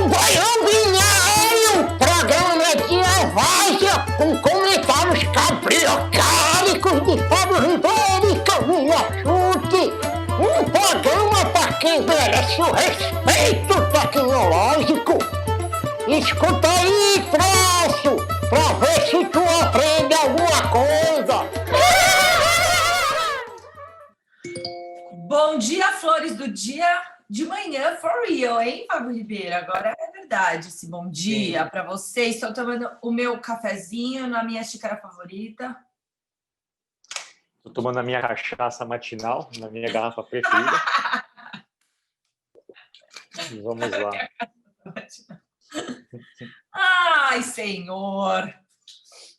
Baião Binário, programa de várzea com comentários cabriocálicos de Fábio Ribeiro e Camila Chute. Um programa para quem merece o respeito tecnológico. Escuta aí, troço, pra ver se tu aprende alguma coisa. Bom dia, flores do dia de manhã, for real, hein, Fábio Ribeiro? Agora é verdade esse bom dia para vocês. Estou tomando o meu cafezinho na minha xícara favorita. Estou tomando a minha cachaça matinal, na minha garrafa preferida. Vamos lá. Ai, senhor!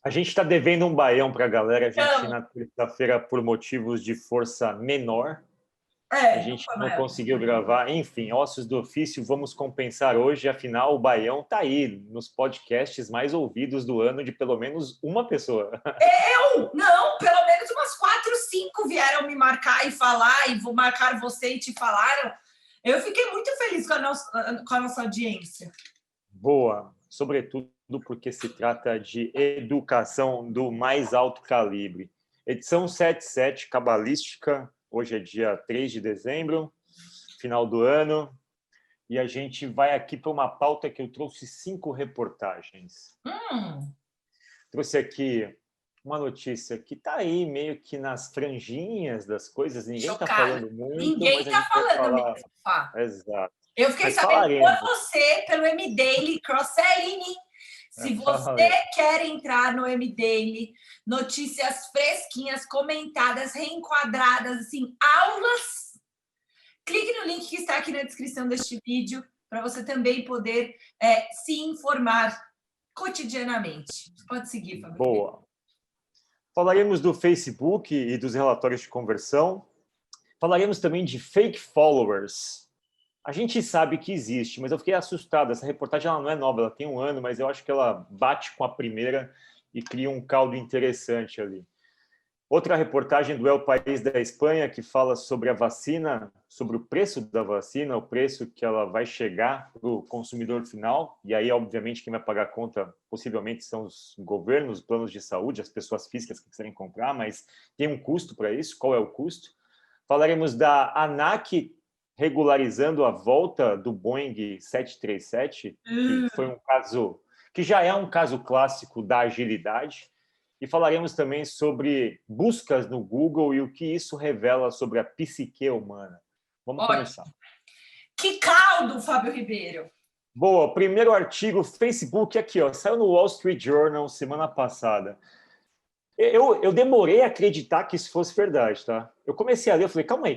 A gente está devendo um baião para a galera. A gente, na terça-feira, por motivos de força menor, a gente não conseguiu gravar. Enfim, ossos do ofício, vamos compensar hoje. Afinal, o baião está aí, nos podcasts mais ouvidos do ano de pelo menos uma pessoa. Eu? Não, pelo menos umas 4, 5 vieram me marcar e falar, e vou marcar você e te falaram. Eu fiquei muito feliz com a nossa audiência. Boa, sobretudo porque se trata de educação do mais alto calibre. Edição 77, cabalística. Hoje é dia 3 de dezembro, final do ano, e a gente vai aqui para uma pauta que eu trouxe 5 reportagens. Trouxe aqui uma notícia que está aí meio que nas franjinhas das coisas, ninguém está falando muito. Ninguém está falando mesmo, Fá. Exato. Eu fiquei sabendo por você, pelo M-Daily, Crosselini. Se você quer entrar no M-Daily, notícias fresquinhas, comentadas, reenquadradas, assim, aulas, clique no link que está aqui na descrição deste vídeo para você também poder se informar cotidianamente. Pode seguir, Fabrício. Boa. Falaremos do Facebook e dos relatórios de conversão. Falaremos também de fake followers. A gente sabe que existe, mas eu fiquei assustado. Essa reportagem ela não é nova, ela tem 1 ano, mas eu acho que ela bate com a primeira e cria um caldo interessante ali. Outra reportagem do El País da Espanha, que fala sobre a vacina, sobre o preço da vacina, o preço que ela vai chegar para o consumidor final. E aí, obviamente, quem vai pagar a conta possivelmente são os governos, os planos de saúde, as pessoas físicas que quiserem comprar, mas tem um custo para isso. Qual é o custo? Falaremos da ANAC regularizando a volta do Boeing 737, que foi um caso que já é um caso clássico da agilidade, e falaremos também sobre buscas no Google e o que isso revela sobre a psique humana. Vamos começar. Que caldo, Fábio Ribeiro! Boa, primeiro artigo, Facebook, aqui, ó, saiu no Wall Street Journal semana passada. Eu demorei a acreditar que isso fosse verdade, tá? Eu comecei a ler, eu falei, calma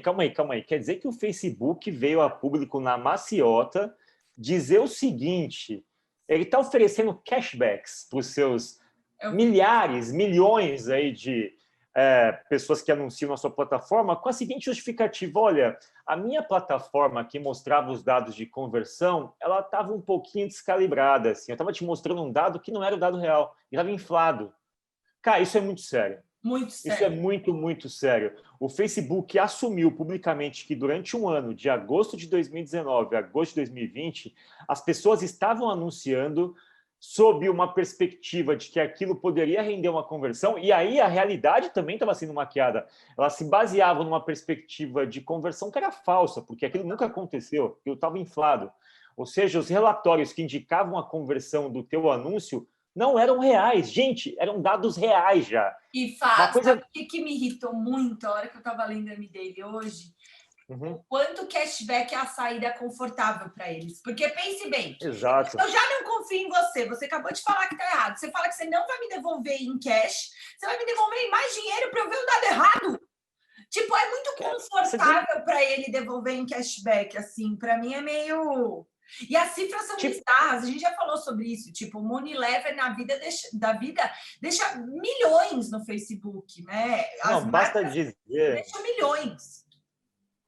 aí. Quer dizer que o Facebook veio a público na maciota dizer o seguinte, ele está oferecendo cashbacks para os seus milhares, milhões aí de pessoas que anunciam na sua plataforma com a seguinte justificativa, olha, a minha plataforma que mostrava os dados de conversão, ela estava um pouquinho descalibrada, assim, eu estava te mostrando um dado que não era o dado real, ele estava inflado. Cara, isso é muito sério. Muito sério. Isso é muito, muito sério. O Facebook assumiu publicamente que durante 1 ano, de agosto de 2019 a agosto de 2020, as pessoas estavam anunciando sob uma perspectiva de que aquilo poderia render uma conversão, e aí a realidade também estava sendo maquiada. Elas se baseavam numa perspectiva de conversão que era falsa, porque aquilo nunca aconteceu, aquilo estava inflado. Ou seja, os relatórios que indicavam a conversão do teu anúncio não eram reais. Gente, eram dados reais já. E sabe o que me irritou muito a hora que eu estava lendo a M-Daily hoje? O quanto cashback é a saída confortável para eles. Porque pense bem, exato. Eu já não confio em você. Você acabou de falar que está errado. Você fala que você não vai me devolver em cash, você vai me devolver em mais dinheiro para eu ver o dado errado. Tipo, é muito confortável para ele devolver em cashback, assim. Para mim é meio... E as cifras são bizarras, a gente já falou sobre isso, tipo, o Money Lever na vida deixa milhões no Facebook, né? Não, basta dizer... Deixa milhões.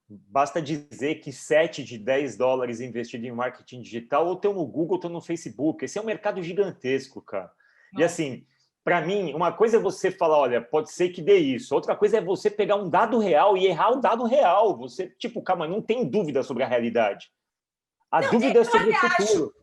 Basta dizer que 7 de 10 dólares investido em marketing digital ou estão no Google ou estão no Facebook. Esse é um mercado gigantesco, cara. Nossa. E assim, para mim, uma coisa é você falar, olha, pode ser que dê isso. Outra coisa é você pegar um dado real e errar o dado real. Você, tipo, calma, não tem dúvida sobre a realidade. A dúvida é sobre o futuro.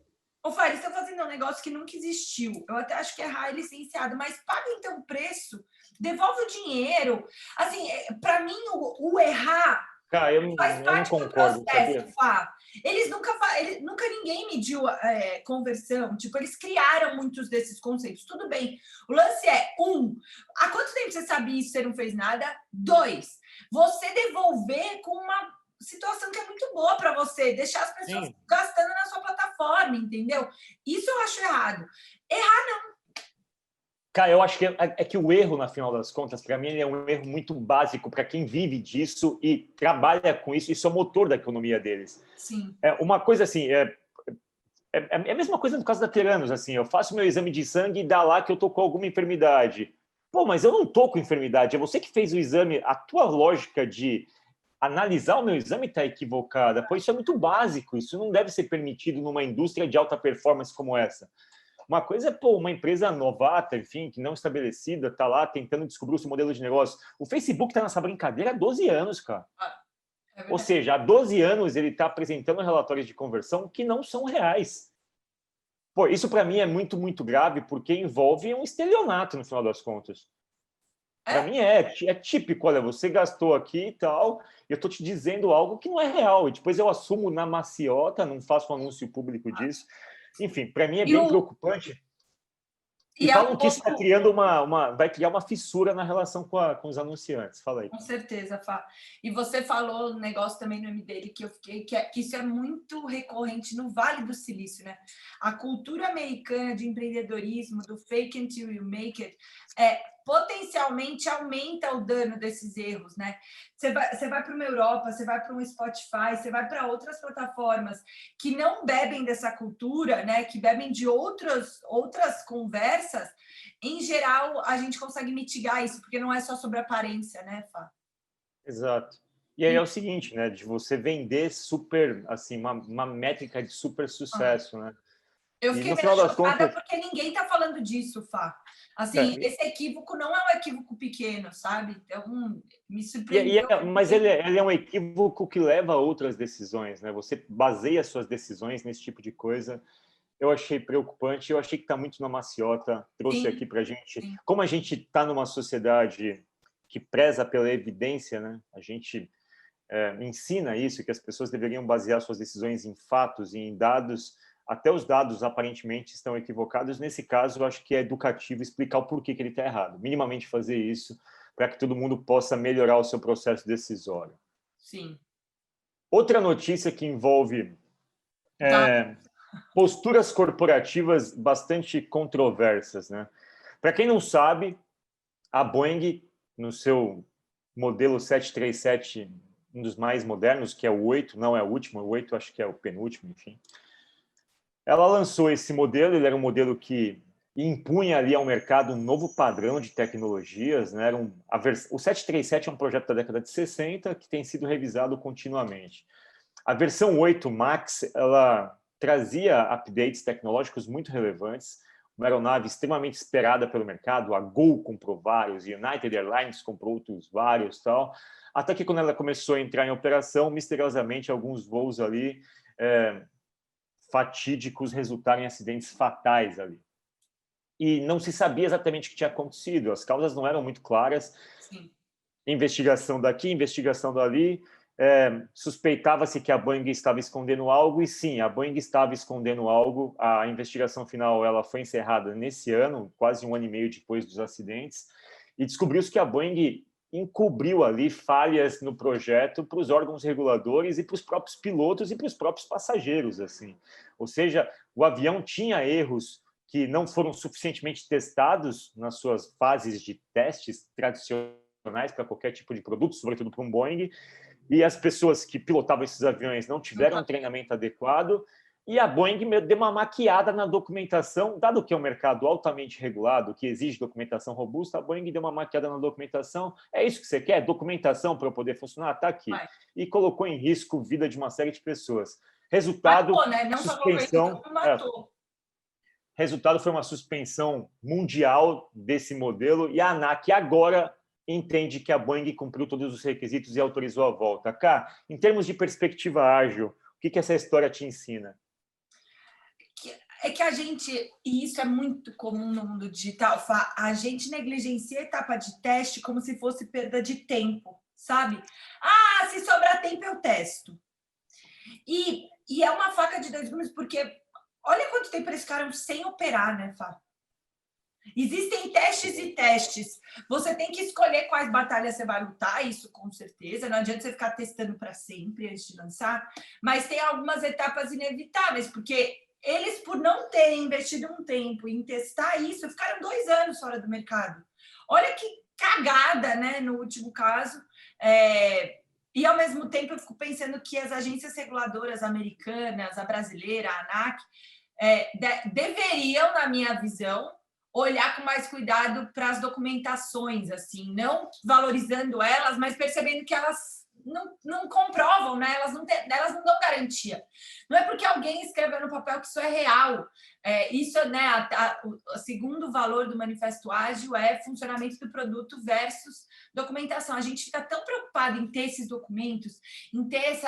Ô, Fábio, eles estão fazendo um negócio que nunca existiu. Eu até acho que é raio licenciado, mas paga então o preço, devolve o dinheiro. Assim, para mim, o errar Cara, faz eu não parte do concordo, processo, sabia? Fá. Nunca ninguém mediu conversão. Tipo, eles criaram muitos desses conceitos. Tudo bem. O lance é, há quanto tempo você sabia isso e você não fez nada? 2, você devolver com uma situação que é muito boa para você, deixar as pessoas Sim. gastando na sua plataforma, entendeu? Isso eu acho errado. Errar Cara, eu acho que é que o erro, na final das contas, para mim, ele é um erro muito básico para quem vive disso e trabalha com isso. Isso é o motor da economia deles. sim. É uma coisa assim, é a mesma coisa no caso da Teranos, assim, eu faço meu exame de sangue e dá lá que eu tô com alguma enfermidade. Pô, mas eu não tô com enfermidade, é você que fez o exame, a tua lógica de analisar o meu exame está equivocada. Pô, isso é muito básico, isso não deve ser permitido numa indústria de alta performance como essa. Uma coisa é, pô, uma empresa novata, enfim, que não estabelecida, tá lá tentando descobrir o seu modelo de negócio. O Facebook tá nessa brincadeira há 12 anos, cara. Ou seja, há 12 anos ele está apresentando relatórios de conversão que não são reais. Pô, isso para mim é muito, muito grave, porque envolve um estelionato, no final das contas. Para mim é típico, olha, você gastou aqui e tal, e eu estou te dizendo algo que não é real, e depois eu assumo na maciota, não faço um anúncio público disso. Enfim, para mim é bem preocupante. E falam que isso está criando vai criar uma fissura na relação com os anunciantes. Fala aí. Com certeza, Fá. E você falou um negócio também no MDL que eu fiquei, que isso é muito recorrente no Vale do Silício, né? A cultura americana de empreendedorismo, do fake until you make it, potencialmente aumenta o dano desses erros, né? Você vai para uma Europa, você vai para um Spotify, você vai para outras plataformas que não bebem dessa cultura, né? Que bebem de outras conversas. Em geral, a gente consegue mitigar isso, porque não é só sobre aparência, né, Fá? Exato. E aí é o seguinte, né, de você vender super, assim, uma métrica de super sucesso, né? Eu E fiquei no meio final das chocada contas, porque ninguém tá falando disso, Fá. Assim, esse equívoco não é um equívoco pequeno, sabe? Então, me surpreendeu. mas ele é um equívoco que leva a outras decisões, né? Você baseia suas decisões nesse tipo de coisa. Eu achei preocupante, eu achei que está muito na maciota, trouxe aqui para a gente. Sim. Como a gente está numa sociedade que preza pela evidência, né? A gente ensina isso, que as pessoas deveriam basear suas decisões em fatos e em dados. Até os dados aparentemente estão equivocados. Nesse caso, eu acho que é educativo explicar o porquê que ele está errado. Minimamente fazer isso para que todo mundo possa melhorar o seu processo decisório. Sim. Outra notícia que envolve posturas corporativas bastante controversas, né? Para quem não sabe, a Boeing, no seu modelo 737, um dos mais modernos, que é o 8, não é o último, o 8 acho que é o penúltimo, enfim. Ela lançou esse modelo, ele era um modelo que impunha ali ao mercado um novo padrão de tecnologias, né? O 737 é um projeto da década de 60 que tem sido revisado continuamente. A versão 8 MAX, ela trazia updates tecnológicos muito relevantes, uma aeronave extremamente esperada pelo mercado, a Gol comprou vários, a United Airlines comprou outros vários, tal. Até que quando ela começou a entrar em operação, misteriosamente alguns voos ali fatídicos resultaram em acidentes fatais ali. E não se sabia exatamente o que tinha acontecido, as causas não eram muito claras. Sim. Investigação daqui, investigação dali. Suspeitava-se que a Boeing estava escondendo algo, e sim, a Boeing estava escondendo algo. A investigação final ela foi encerrada nesse ano, quase um ano e meio depois dos acidentes, e descobriu-se que a Boeing encobriu ali falhas no projeto para os órgãos reguladores e para os próprios pilotos e para os próprios passageiros, assim. Ou seja, o avião tinha erros que não foram suficientemente testados nas suas fases de testes tradicionais para qualquer tipo de produto, sobretudo para um Boeing, e as pessoas que pilotavam esses aviões não tiveram um treinamento adequado, e a Boeing deu uma maquiada na documentação, dado que é um mercado altamente regulado, que exige documentação robusta, a Boeing deu uma maquiada na documentação. É isso que você quer? Documentação para poder funcionar? Está aqui. E colocou em risco a vida de uma série de pessoas. Resultado, matou, né? Não suspensão. Matou. Resultado foi uma suspensão mundial desse modelo, e a ANAC agora entende que a Boeing cumpriu todos os requisitos e autorizou a volta. Cá, em termos de perspectiva ágil, o que essa história te ensina? É que a gente, e isso é muito comum no mundo digital, a gente negligencia a etapa de teste como se fosse perda de tempo, sabe? Ah, se sobrar tempo eu testo. E é uma faca de dois gumes, porque olha quanto tempo eles ficaram sem operar, né, Fá? Existem testes e testes. Você tem que escolher quais batalhas você vai lutar, isso com certeza. Não adianta você ficar testando para sempre antes de lançar. Mas tem algumas etapas inevitáveis, porque eles, por não terem investido um tempo em testar isso, ficaram 2 anos fora do mercado. Olha que cagada, né? No último caso. E, ao mesmo tempo, eu fico pensando que as agências reguladoras americanas, a brasileira, a ANAC, deveriam, na minha visão, olhar com mais cuidado para as documentações, assim, não valorizando elas, mas percebendo que elas não comprovam, né? Elas não dão garantia. Não é porque alguém escreveu no papel que isso é real. Isso, né? O segundo valor do Manifesto Ágil é funcionamento do produto versus documentação. A gente fica tão preocupado em ter esses documentos, em ter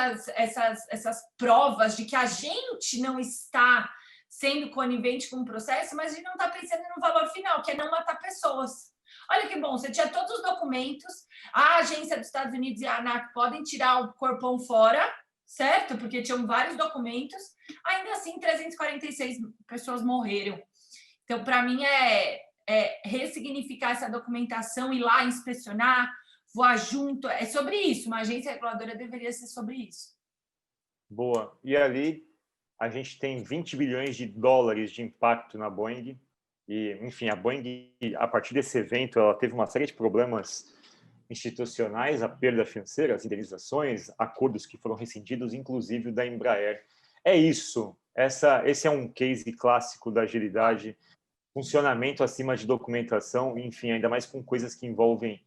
essas provas de que a gente não está sendo conivente com o processo, mas a gente não está pensando no valor final, que é não matar pessoas. Olha que bom, você tinha todos os documentos, a agência dos Estados Unidos e a ANAC podem tirar o corpão fora, certo? Porque tinham vários documentos, ainda assim 346 pessoas morreram. Então, para mim, ressignificar essa documentação, ir lá inspecionar, voar junto, é sobre isso, uma agência reguladora deveria ser sobre isso. Boa. E ali a gente tem 20 bilhões de dólares de impacto na Boeing. E, enfim, a Boeing, a partir desse evento, ela teve uma série de problemas institucionais, a perda financeira, as indenizações, acordos que foram rescindidos, inclusive o da Embraer. É isso. Esse é um case clássico da agilidade, funcionamento acima de documentação, enfim, ainda mais com coisas que envolvem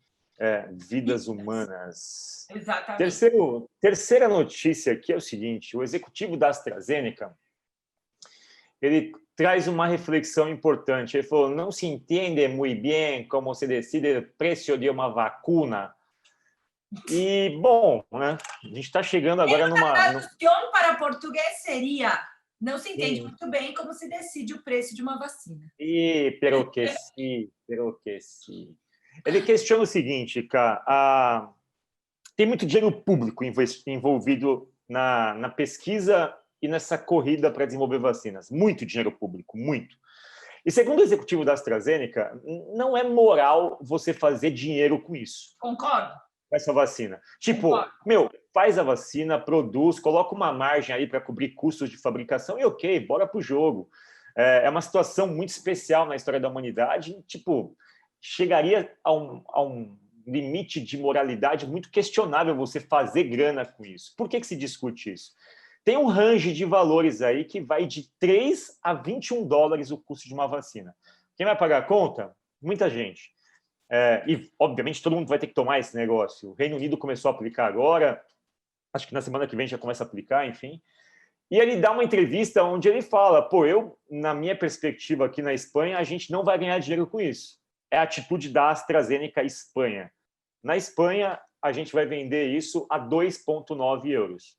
vidas humanas. Exatamente. Terceira notícia aqui é o seguinte: o executivo da AstraZeneca, ele traz uma reflexão importante. Ele falou: não se entende muito bem como se decide o preço de uma vacuna. E, bom, né, a gente está chegando agora numa... A tradução para português seria: não se entende muito bem como se decide o preço de uma vacina. Pero que sim. Ele questiona o seguinte, cara, tem muito dinheiro público envolvido na pesquisa e nessa corrida para desenvolver vacinas. Muito dinheiro público, muito. E segundo o executivo da AstraZeneca, não é moral você fazer dinheiro com isso. Concordo. Com essa vacina. Tipo, faz a vacina, produz, coloca uma margem aí para cobrir custos de fabricação e ok, bora pro jogo. É uma situação muito especial na história da humanidade, tipo, chegaria a um limite de moralidade muito questionável você fazer grana com isso. Por que se discute isso? Tem um range de valores aí que vai de 3 a 21 dólares o custo de uma vacina. Quem vai pagar a conta? Muita gente. E, obviamente, todo mundo vai ter que tomar esse negócio. O Reino Unido começou a aplicar agora, acho que na semana que vem já começa a aplicar, enfim. E ele dá uma entrevista onde ele fala: na minha perspectiva aqui na Espanha, a gente não vai ganhar dinheiro com isso. É a atitude da AstraZeneca Espanha. Na Espanha, a gente vai vender isso a 2,9 euros.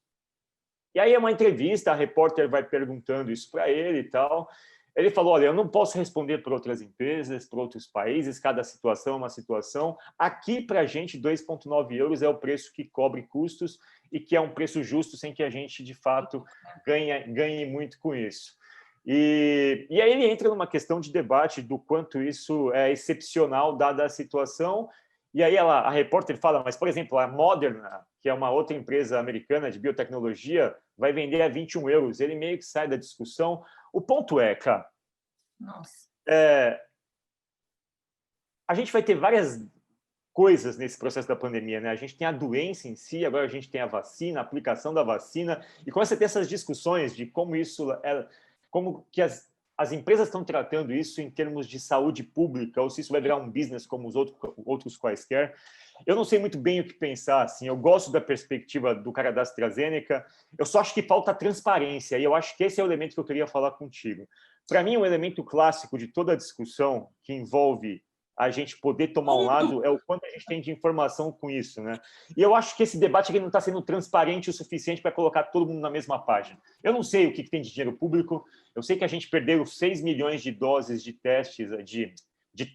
E aí é uma entrevista, a repórter vai perguntando isso para ele e tal. Ele falou: olha, eu não posso responder por outras empresas, por outros países, cada situação é uma situação. Aqui, para a gente, 2,9 euros é o preço que cobre custos e que é um preço justo, sem que a gente, de fato, ganhe muito com isso. E aí ele entra numa questão de debate do quanto isso é excepcional, dada a situação. E aí a repórter fala: mas, por exemplo, a Moderna, que é uma outra empresa americana de biotecnologia, vai vender a 21 euros. Ele meio que sai da discussão. O ponto é, cara, a gente vai ter várias coisas nesse processo da pandemia, né? A gente tem a doença em si, agora a gente tem a vacina, a aplicação da vacina, e começa a ter essas discussões de como isso como que as empresas estão tratando isso em termos de saúde pública, ou se isso vai virar um business como os outros quaisquer. Eu não sei muito bem o que pensar, assim. Eu gosto da perspectiva do cara da AstraZeneca, eu só acho que falta transparência, e eu acho que esse é o elemento que eu queria falar contigo. Para mim, um elemento clássico de toda a discussão que envolve a gente poder tomar um lado é o quanto a gente tem de informação com isso, né? E eu acho que esse debate aqui não está sendo transparente o suficiente para colocar todo mundo na mesma página. Eu não sei o que tem de dinheiro público, eu sei que a gente perdeu 6 milhões de doses de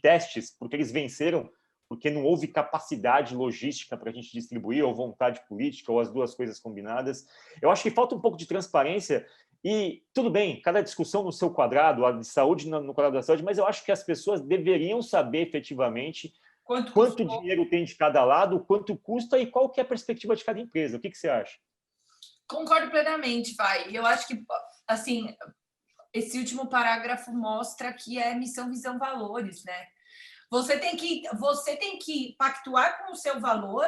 testes porque eles venceram, porque não houve capacidade logística para a gente distribuir, ou vontade política, ou as duas coisas combinadas. Eu acho que falta um pouco de transparência. E tudo bem, cada discussão no seu quadrado, a de saúde no quadrado da saúde, mas eu acho que as pessoas deveriam saber efetivamente quanto dinheiro tem de cada lado, quanto custa e qual que é a perspectiva de cada empresa. O que você acha? Concordo plenamente, Vai. Eu acho que, assim, esse último parágrafo mostra que é missão, visão, valores, né? Você tem que pactuar com o seu valor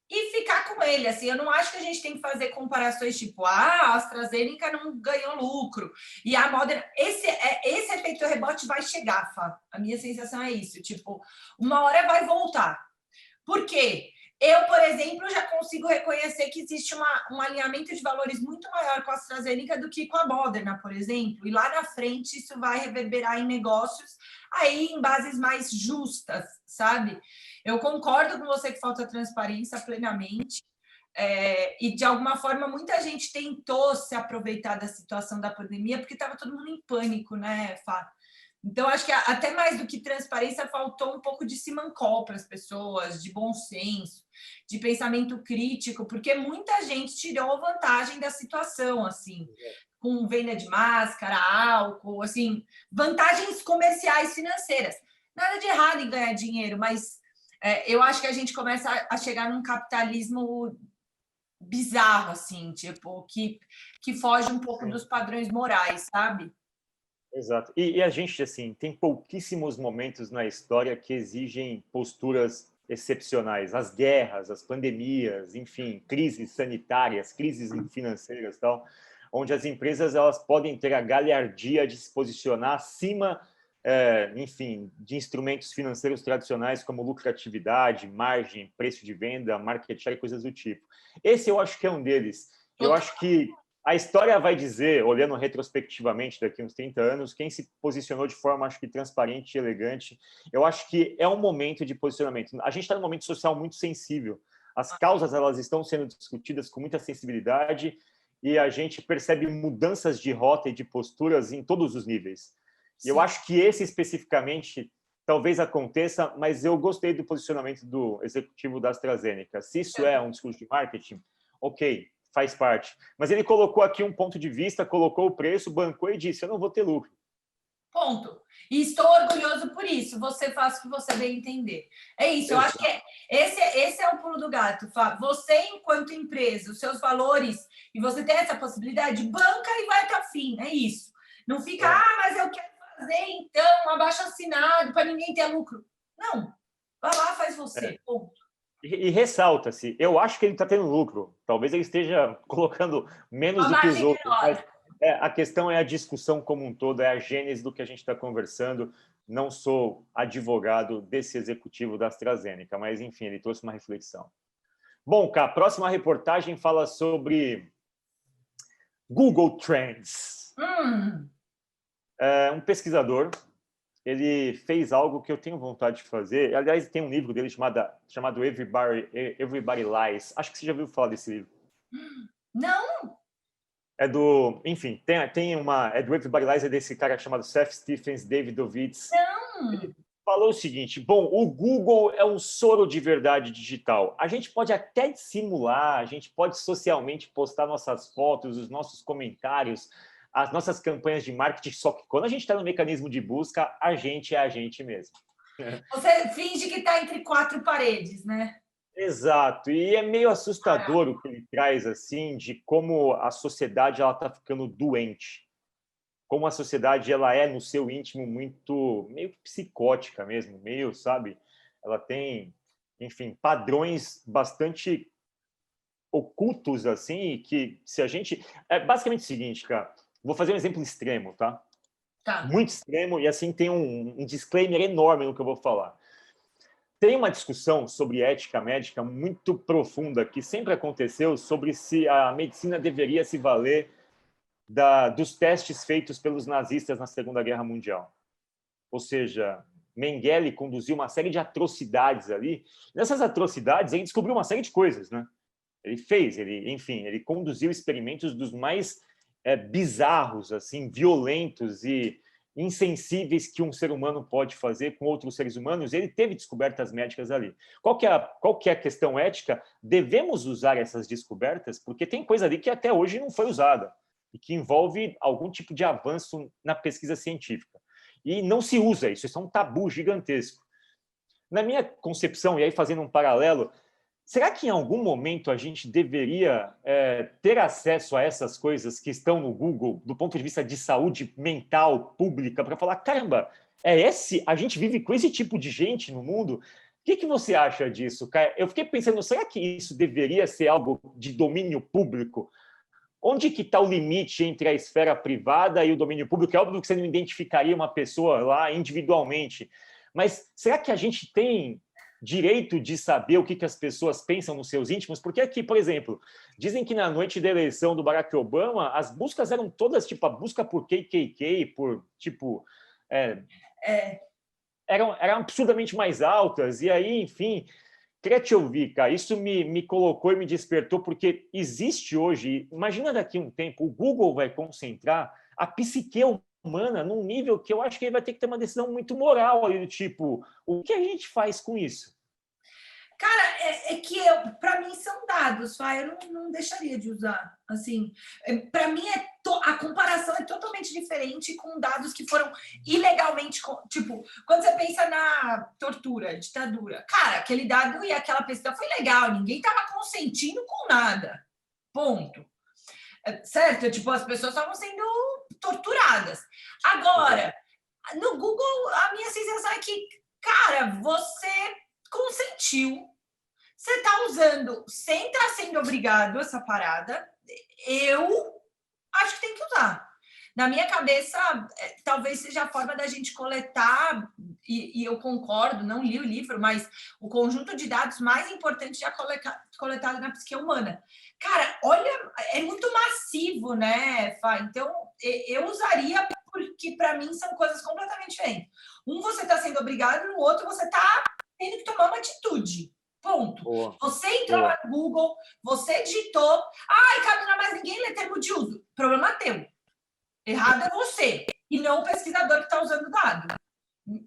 e ficar com ele. Assim, eu não acho que a gente tem que fazer comparações tipo, a AstraZeneca não ganhou lucro e a Moderna. Esse efeito rebote vai chegar, Fá. A minha sensação é isso. Tipo, uma hora vai voltar. Por quê? Eu, por exemplo, já consigo reconhecer que existe um alinhamento de valores muito maior com a AstraZeneca do que com a Moderna, por exemplo. E lá na frente isso vai reverberar em negócios aí em bases mais justas, sabe? Eu concordo com você que falta transparência plenamente. E, de alguma forma, muita gente tentou se aproveitar da situação da pandemia porque estava todo mundo em pânico, né, Fá? Então, acho que até mais do que transparência, faltou um pouco de simancol para as pessoas, de bom senso, de pensamento crítico, porque muita gente tirou vantagem da situação, assim, com venda de máscara, álcool, assim, vantagens comerciais financeiras. Nada de errado em ganhar dinheiro, mas eu acho que a gente começa a chegar num capitalismo bizarro, assim, tipo, que foge um pouco dos padrões morais, sabe? Exato. E a gente, assim, tem pouquíssimos momentos na história que exigem posturas excepcionais. As guerras, as pandemias, enfim, crises sanitárias, crises financeiras, tal, onde as empresas elas podem ter a galhardia de se posicionar acima, enfim, de instrumentos financeiros tradicionais como lucratividade, margem, preço de venda, market share, coisas do tipo. Esse eu acho que é um deles. Eu acho que a história vai dizer, olhando retrospectivamente daqui a uns 30 anos, quem se posicionou de forma, acho que, transparente e elegante. Eu acho que é um momento de posicionamento. A gente está num momento social muito sensível. As causas elas estão sendo discutidas com muita sensibilidade e a gente percebe mudanças de rota e de posturas em todos os níveis. E eu acho que esse, especificamente, talvez aconteça, mas eu gostei do posicionamento do executivo da AstraZeneca. Se isso é um discurso de marketing, ok, faz parte. Mas ele colocou aqui um ponto de vista, colocou o preço, bancou e disse, eu não vou ter lucro. Ponto. E estou orgulhoso por isso. Você faz o que você bem entender. É isso. Eu acho que esse é o pulo do gato, Fá. Você, enquanto empresa, os seus valores, e você tem essa possibilidade, banca e vai até o fim. É isso. Não fica, mas eu quero fazer, então, um abaixo-assinado para ninguém ter lucro. Não. Vai lá, faz você. Ponto. E ressalta-se, eu acho que ele está tendo lucro. Talvez ele esteja colocando menos do que os outros. Mas a questão é a discussão como um todo, é a gênese do que a gente está conversando. Não sou advogado desse executivo da AstraZeneca, mas, enfim, ele trouxe uma reflexão. Bom, Cá, a próxima reportagem fala sobre Google Trends. Um pesquisador, ele fez algo que eu tenho vontade de fazer. Aliás, tem um livro dele chamado Everybody Lies. Acho que você já ouviu falar desse livro. Não! Enfim, é do Everybody Lies, é desse cara chamado Seth Stephens Davidovitz. Não! Ele falou o seguinte, bom, o Google é um soro de verdade digital. A gente pode até dissimular, a gente pode socialmente postar nossas fotos, os nossos comentários, as nossas campanhas de marketing, só que quando a gente está no mecanismo de busca, a gente é a gente mesmo. Você finge que está entre quatro paredes, né? Exato, e é meio assustador o que ele traz, assim, de como a sociedade está ficando doente. Como a sociedade ela é, no seu íntimo, meio psicótica mesmo, meio, sabe? Ela tem, enfim, padrões bastante ocultos, assim, que se a gente... É basicamente o seguinte, cara, vou fazer um exemplo extremo, tá? Muito extremo, e assim tem um disclaimer enorme no que eu vou falar. Tem uma discussão sobre ética médica muito profunda que sempre aconteceu sobre se a medicina deveria se valer dos testes feitos pelos nazistas na Segunda Guerra Mundial. Ou seja, Mengele conduziu uma série de atrocidades ali. Nessas atrocidades, ele descobriu uma série de coisas, né? Enfim, ele conduziu experimentos dos mais bizarros, assim, violentos e insensíveis que um ser humano pode fazer com outros seres humanos. Ele teve descobertas médicas ali. Qual que é a questão ética? Devemos usar essas descobertas? Porque tem coisa ali que até hoje não foi usada e que envolve algum tipo de avanço na pesquisa científica. E não se usa isso é um tabu gigantesco. Na minha concepção, e aí fazendo um paralelo, será que em algum momento a gente deveria ter acesso a essas coisas que estão no Google, do ponto de vista de saúde mental pública, para falar, caramba, a gente vive com esse tipo de gente no mundo? O que você acha disso, Caio? Eu fiquei pensando, será que isso deveria ser algo de domínio público? Onde que está o limite entre a esfera privada e o domínio público? É óbvio que você não identificaria uma pessoa lá individualmente, mas será que a gente tem direito de saber o que as pessoas pensam nos seus íntimos? Porque aqui, por exemplo, dizem que na noite da eleição do Barack Obama, as buscas eram todas, tipo, a busca por KKK, por, tipo... Eram absurdamente mais altas, e aí, enfim... Queria te ouvir, cara. Isso me colocou e me despertou, porque existe hoje... Imagina daqui a um tempo, o Google vai concentrar a psique humana num nível que eu acho que ele vai ter que ter uma decisão muito moral, ali, do tipo, o que a gente faz com isso? Cara, para mim são dados, eu não deixaria de usar. Assim, para mim a comparação é totalmente diferente com dados que foram ilegalmente, tipo, quando você pensa na tortura, ditadura, cara, aquele dado e aquela pesquisa foi legal, ninguém estava consentindo com nada, ponto. Certo? Tipo, as pessoas estavam sendo torturadas. Agora, no Google, a minha sensação é que, cara, você consentiu, você está usando sem estar sendo obrigado essa parada, eu acho que tem que usar. Na minha cabeça, talvez seja a forma da gente coletar, e eu concordo, não li o livro, mas o conjunto de dados mais importante já coletado na psique humana. Cara, olha, é muito massivo, né, Fá? Então, eu usaria porque, para mim, são coisas completamente diferentes. Um, você está sendo obrigado, no outro, você está tendo que tomar uma atitude. Ponto. Boa. Você entrou no Google, você digitou, Ricardo, não é mais ninguém lê termo de uso. Problema teu. Errado é você, e não o pesquisador que está usando o dado.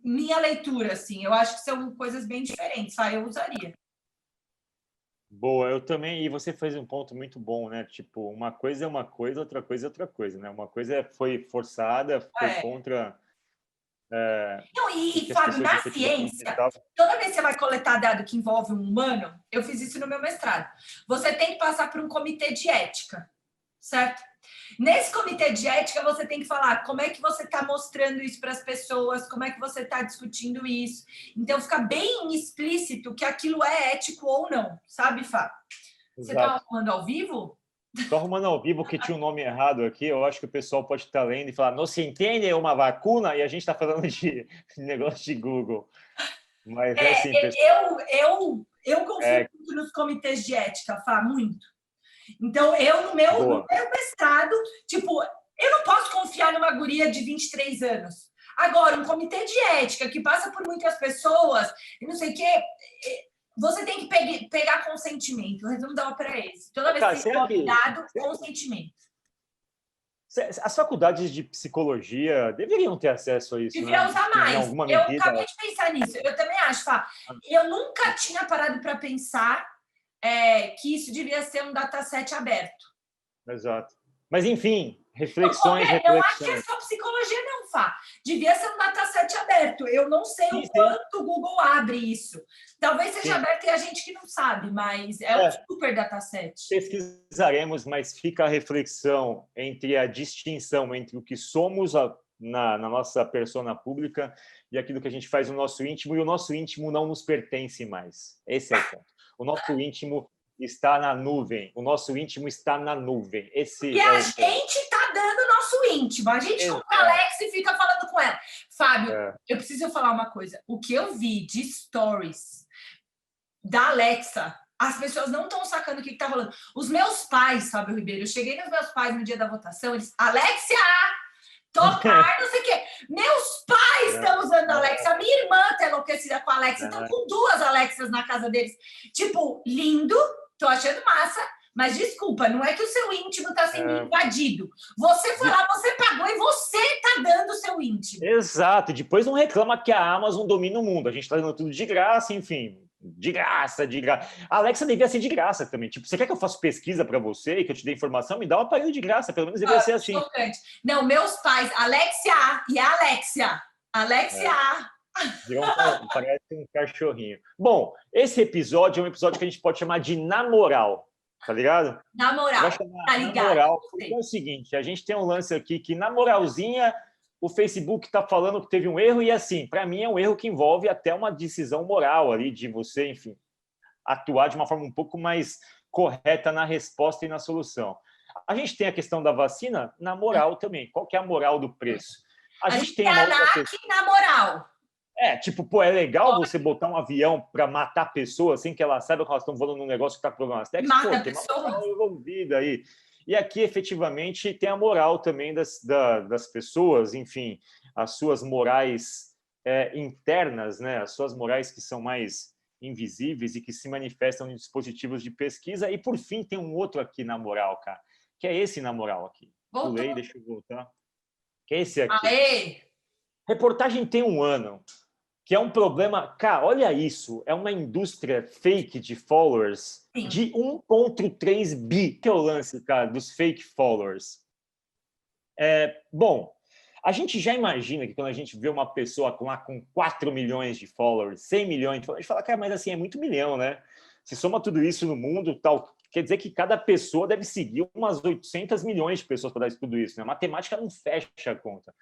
Minha leitura, assim, eu acho que são coisas bem diferentes, eu usaria. Boa, eu também, e você fez um ponto muito bom, né? Tipo, uma coisa é uma coisa, outra coisa é outra coisa, né? Uma coisa foi forçada, foi contra... Não, e Fábio, na ciência, toda vez que você vai coletar dado que envolve um humano, eu fiz isso no meu mestrado, você tem que passar por um comitê de ética, certo? Nesse comitê de ética, você tem que falar como é que você está mostrando isso para as pessoas, como é que você está discutindo isso. Então, fica bem explícito que aquilo é ético ou não, sabe, Fábio? Você está arrumando ao vivo? Estou arrumando ao vivo que tinha um nome errado aqui. Eu acho que o pessoal pode estar lendo e falar, não se entende uma vacuna, e a gente está falando de negócio de Google. Mas é assim, pessoal. Eu confio muito nos comitês de ética, Fá, muito. Então, eu, no meu mestrado, tipo, eu não posso confiar numa guria de 23 anos. Agora, um comitê de ética que passa por muitas pessoas, e não sei o quê, você tem que pegar consentimento. O resumo da ópera é esse. Toda vez que você tem dado, consentimento. As faculdades de psicologia deveriam ter acesso a isso, deveriam usar mais. Eu acabei de pensar nisso. Eu também acho, Fá. Eu nunca tinha parado para pensar que isso devia ser um dataset aberto. Exato. Mas, enfim, reflexões. Eu acho que é só psicologia, não, Fá. Devia ser um dataset aberto. Eu não sei o quanto o Google abre isso. Talvez seja aberto e a gente que não sabe, mas é um super dataset. Pesquisaremos, mas fica a reflexão entre a distinção entre o que somos na nossa persona pública e aquilo que a gente faz no nosso íntimo, e o nosso íntimo não nos pertence mais. Esse é o ponto. O nosso íntimo está na nuvem. O nosso íntimo está na nuvem. E a gente está dando o nosso íntimo. A gente compra a Alexa e fica falando com ela. Fábio, eu preciso falar uma coisa. O que eu vi de stories da Alexa, as pessoas não estão sacando o que está rolando. Os meus pais, Fábio Ribeiro, eu cheguei nos meus pais no dia da votação, eles, Alexia, tocar, não sei o quê. Meus pais estão usando a Alexa. A minha irmã tá enlouquecida com a Alexa. Estão com 2 Alexas na casa deles. Tipo, lindo, tô achando massa. Mas desculpa, não é que o seu íntimo está sendo invadido. Você foi lá, você pagou e você está dando o seu íntimo. Exato. E depois não reclama que a Amazon domina o mundo. A gente está dando tudo de graça, enfim. De graça, de graça. A Alexa devia ser de graça também. Tipo, você quer que eu faça pesquisa para você e que eu te dê informação? Me dá um aparelho de graça. Pelo menos devia ser assim. Chocante. Não, meus pais, Alexia e Alexia. Alexia. Parece um cachorrinho. Bom, esse episódio é um episódio que a gente pode chamar de Na Moral. Tá ligado? Na moral, tá ligado? Na moral, porque é o seguinte, a gente tem um lance aqui que, na moralzinha, o Facebook tá falando que teve um erro e, assim, para mim é um erro que envolve até uma decisão moral ali de você, enfim, atuar de uma forma um pouco mais correta na resposta e na solução. A gente tem a questão da vacina na moral também. Qual que é a moral do preço? A gente tem uma outra questão. Na moral. Tipo, pô, é legal você botar um avião para matar pessoas sem que elas saibam que elas estão voando num negócio que está com problemas técnicos. Pô, tem uma moral envolvida aí. E aqui, efetivamente, tem a moral também das pessoas, enfim, as suas morais internas, né? As suas morais que são mais invisíveis e que se manifestam em dispositivos de pesquisa. E, por fim, tem um outro aqui na moral, cara, que é esse na moral aqui. Pulei, deixa eu voltar. Que é esse aqui. Aê! Reportagem tem um ano. Que é um problema... Cara, olha isso. É uma indústria fake de followers. Sim. De 1,3 bi. Que é o lance, cara, dos fake followers. Bom, a gente já imagina que quando a gente vê uma pessoa com 4 milhões de followers, 100 milhões de followers, a gente fala, cara, mas assim, é muito milhão, né? Se soma tudo isso no mundo, tal, quer dizer que cada pessoa deve seguir umas 800 milhões de pessoas para dar tudo isso, né? A matemática não fecha a conta.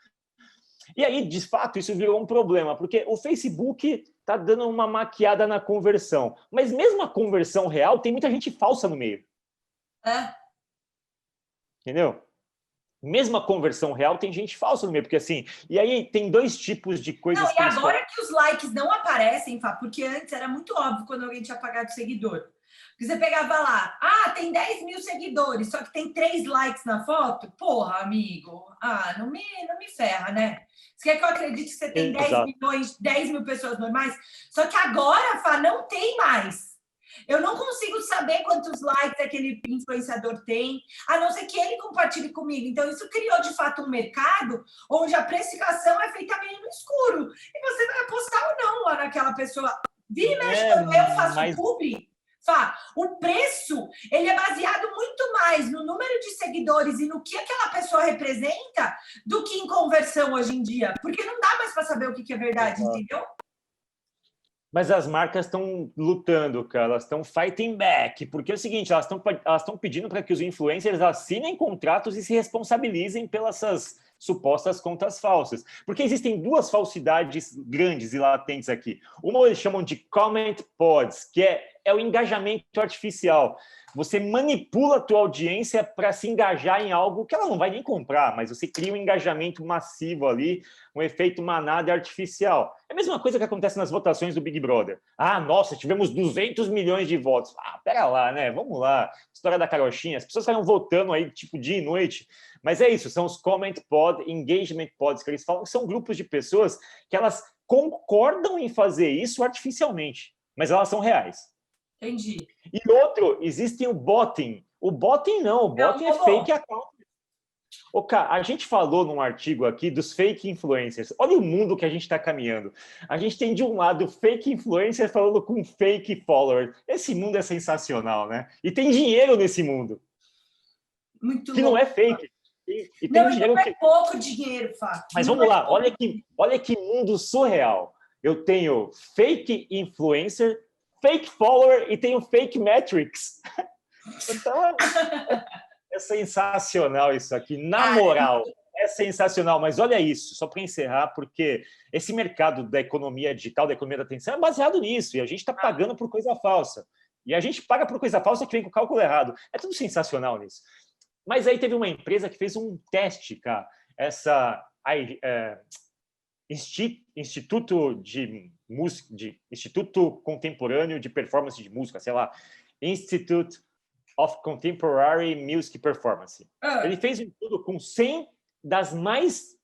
E aí, de fato, isso virou um problema, porque o Facebook está dando uma maquiada na conversão. Mas mesmo a conversão real, tem muita gente falsa no meio. Entendeu? Mesmo a conversão real, tem gente falsa no meio, porque assim... E aí, tem 2 tipos de coisas... Não, e agora que os likes não aparecem, Fá, porque antes era muito óbvio quando alguém tinha apagado o seguidor. Porque você pegava lá, tem 10 mil seguidores, só que tem 3 likes na foto? Porra, amigo, não me ferra, né? Você quer que eu acredite que você tem 10 mil pessoas normais? Só que agora, Fá, não tem mais. Eu não consigo saber quantos likes aquele influenciador tem, a não ser que ele compartilhe comigo. Então, isso criou, de fato, um mercado onde a precificação é feita meio no escuro. E você vai apostar ou não lá naquela pessoa. Vira e mexe, quando eu faço publi, Fá, o preço ele é baseado muito mais no número de seguidores e no que aquela pessoa representa do que em conversão hoje em dia. Porque não dá mais para saber o que é verdade, entendeu? Mas as marcas estão lutando, cara, elas estão fighting back, porque é o seguinte, elas estão pedindo para que os influencers assinem contratos e se responsabilizem pelas supostas contas falsas. Porque existem 2 falsidades grandes e latentes aqui. Uma eles chamam de comment pods, que é o engajamento artificial. Você manipula a tua audiência para se engajar em algo que ela não vai nem comprar, mas você cria um engajamento massivo ali, um efeito manada artificial. É a mesma coisa que acontece nas votações do Big Brother. Nossa, tivemos 200 milhões de votos. Pera lá, né? Vamos lá. História da carochinha. As pessoas saem votando aí, tipo, dia e noite. Mas é isso, são os comment pod, engagement pods, que eles falam que são grupos de pessoas que elas concordam em fazer isso artificialmente, mas elas são reais. Entendi. E outro, existe o botting. O botting não, o botting é fake account. A gente falou num artigo aqui dos fake influencers. Olha o mundo que a gente está caminhando. A gente tem, de um lado, fake influencer falando com fake follower. Esse mundo é sensacional, né? E tem dinheiro nesse mundo. Muito que louco. Não é fake. E não, dinheiro não é pouco dinheiro, Fá. Mas vamos lá, olha que mundo surreal. Eu tenho fake influencer, fake follower e tenho fake metrics. Então, é sensacional isso aqui. Na moral, é sensacional. Mas olha isso, só para encerrar, porque esse mercado da economia digital, da economia da atenção, é baseado nisso. E a gente está pagando por coisa falsa. E a gente paga por coisa falsa que vem com o cálculo errado. É tudo sensacional nisso. Mas aí teve uma empresa que fez um teste, cara. Instituto Instituto Contemporâneo de Performance de Música, sei lá, Institute of Contemporary Music Performance. Ele fez um estudo com 100 das mais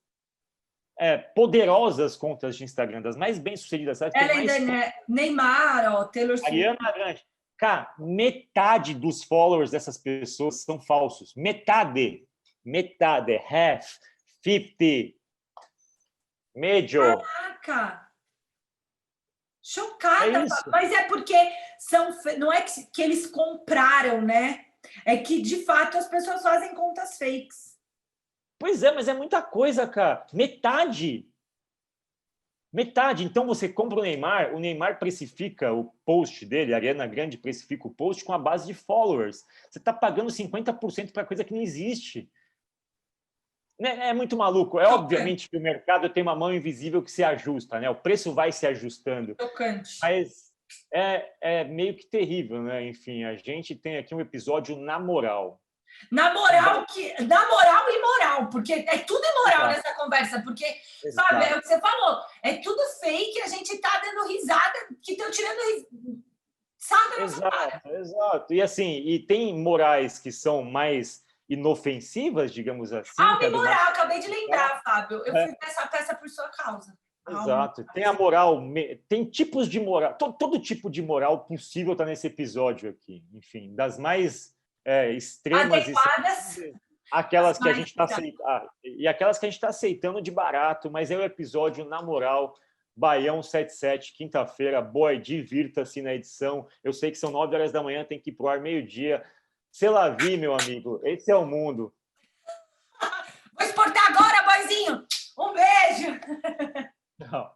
poderosas contas de Instagram, das mais bem-sucedidas. Sabe? Ela ainda Neymar, ó, Taylor Swift. Ariana Grande. Cara, metade dos followers dessas pessoas são falsos. Metade. Half, 50, major. Caraca! Chocada, É isso. mas é porque não é que eles compraram, né? É que, de fato, as pessoas fazem contas fakes. Pois é, mas é muita coisa, cara. Metade. Então você compra o Neymar precifica o post dele, a Ariana Grande precifica o post com a base de followers. Você está pagando 50% para coisa que não existe. É muito maluco. Obviamente que o mercado tem uma mão invisível que se ajusta, né? O preço vai se ajustando. Chocante. Mas é meio que terrível, né? Enfim, a gente tem aqui um episódio na moral. Na moral e moral, porque é tudo imoral nessa conversa, porque, sabe, é o que você falou, é tudo fake, a gente tá dando risada, que estão tirando risada. Exato. E assim, tem morais que são mais inofensivas, digamos assim. Moral, acabei de lembrar, Fábio. Eu fiz essa peça por sua causa. Exato. Tem a moral, tem tipos de moral, todo tipo de moral possível está nesse episódio aqui. Enfim, das mais extremas adequadas, e aquelas que a gente está aceitando, e aquelas que a gente está aceitando de barato, mas é o episódio na moral. Baião 77, quinta-feira, boa, divirta-se na edição. Eu sei que são 9 horas da manhã, tem que ir pro ar meio-dia. C'est la vie, meu amigo. Esse é o mundo. Vou exportar agora, boizinho. Um beijo. Não.